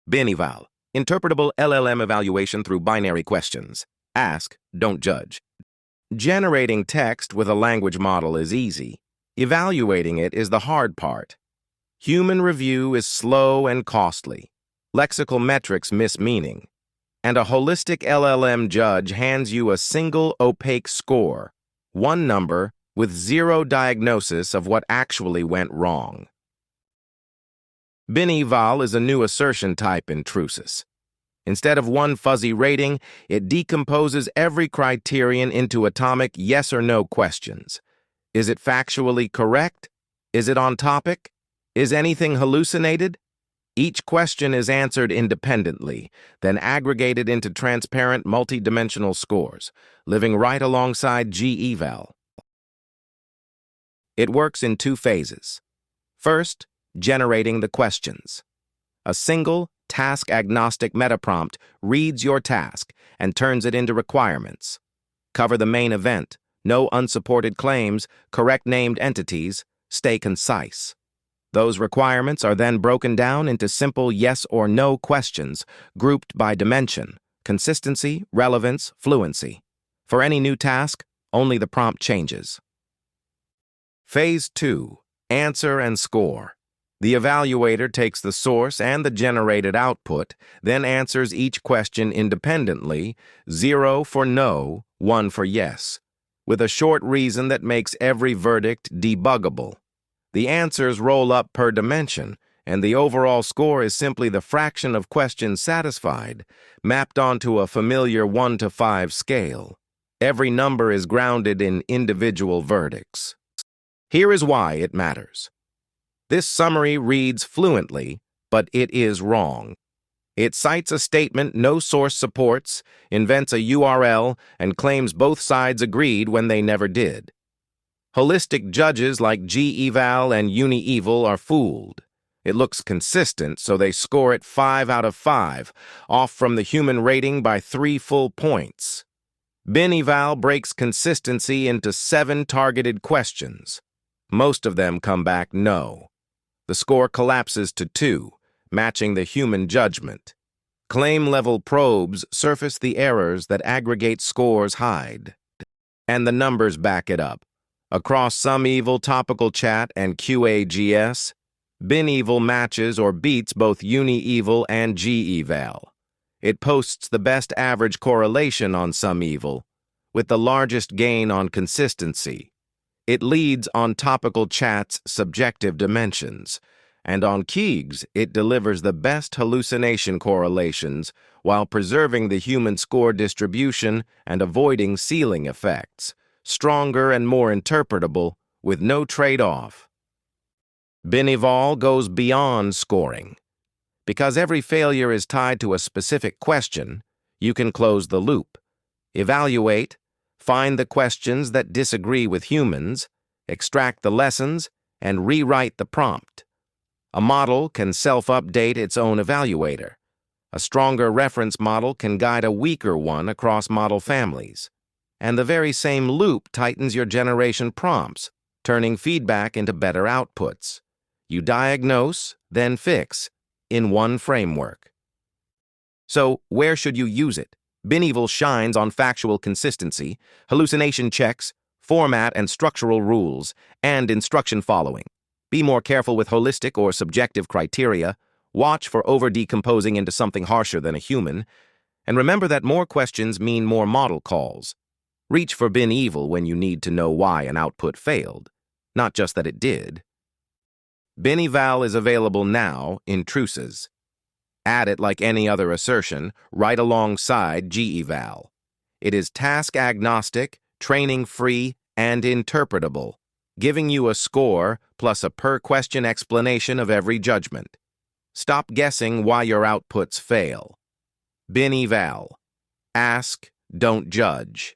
BinEval, Interpretable LLM Evaluation through binary questions. Ask, don't judge. Generating text with a language model is easy. Evaluating it is the hard part. Human review is slow and costly. Lexical metrics miss meaning. And a holistic LLM judge hands you a single opaque score, one number with zero diagnosis of what actually went wrong. BinEval is a new assertion type in Trusys. Instead of one fuzzy rating, it decomposes every criterion into atomic yes or no questions. Is it factually correct? Is it on topic? Is anything hallucinated? Each question is answered independently, then aggregated into transparent multi-dimensional scores, living right alongside G-Eval. It works in two phases. First, generating the questions. A single, task-agnostic metaprompt reads your task and turns it into requirements. Cover the main event, no unsupported claims, correct named entities, stay concise. Those requirements are then broken down into simple yes or no questions, grouped by dimension, consistency, relevance, fluency. For any new task, only the prompt changes. Phase 2. Answer and score. The evaluator takes the source and the generated output, then answers each question independently, 0 for no, 1 for yes, with a short reason that makes every verdict debuggable. The answers roll up per dimension, and the overall score is simply the fraction of questions satisfied, mapped onto a familiar 1 to 5 scale. Every number is grounded in individual verdicts. Here is why it matters. This summary reads fluently, but it is wrong. It cites a statement no source supports, invents a URL, and claims both sides agreed when they never did. Holistic judges like G-Eval and UniEval are fooled. It looks consistent, so they score it 5 out of 5, off from the human rating by 3 full points. BinEval breaks consistency into 7 targeted questions. Most of them come back no. The score collapses to 2, matching the human judgment. Claim-level probes surface the errors that aggregate scores hide. And the numbers back it up. Across SummEval, Topical-Chat, and QAGS, BinEval matches or beats both UniEval and G-Eval. It posts the best average correlation on SummEval, with the largest gain on consistency. It leads on Topical-Chat's subjective dimensions, and on QAGS, it delivers the best hallucination correlations while preserving the human score distribution and avoiding ceiling effects, stronger and more interpretable, with no trade-off. BinEval goes beyond scoring. Because every failure is tied to a specific question, you can close the loop, evaluate, find the questions that disagree with humans, extract the lessons, and rewrite the prompt. A model can self-update its own evaluator. A stronger reference model can guide a weaker one across model families. And the very same loop tightens your generation prompts, turning feedback into better outputs. You diagnose, then fix, in one framework. So, where should you use it? BinEval shines on factual consistency, hallucination checks, format and structural rules, and instruction following. Be more careful with holistic or subjective criteria, watch for over-decomposing into something harsher than a human, and remember that more questions mean more model calls. Reach for BinEval when you need to know why an output failed, not just that it did. BinEval is available now in Trusys. Add it like any other assertion, right alongside G-Eval. It is task-agnostic, training-free, and interpretable, giving you a score plus a per-question explanation of every judgment. Stop guessing why your outputs fail. BinEval. Ask, don't judge.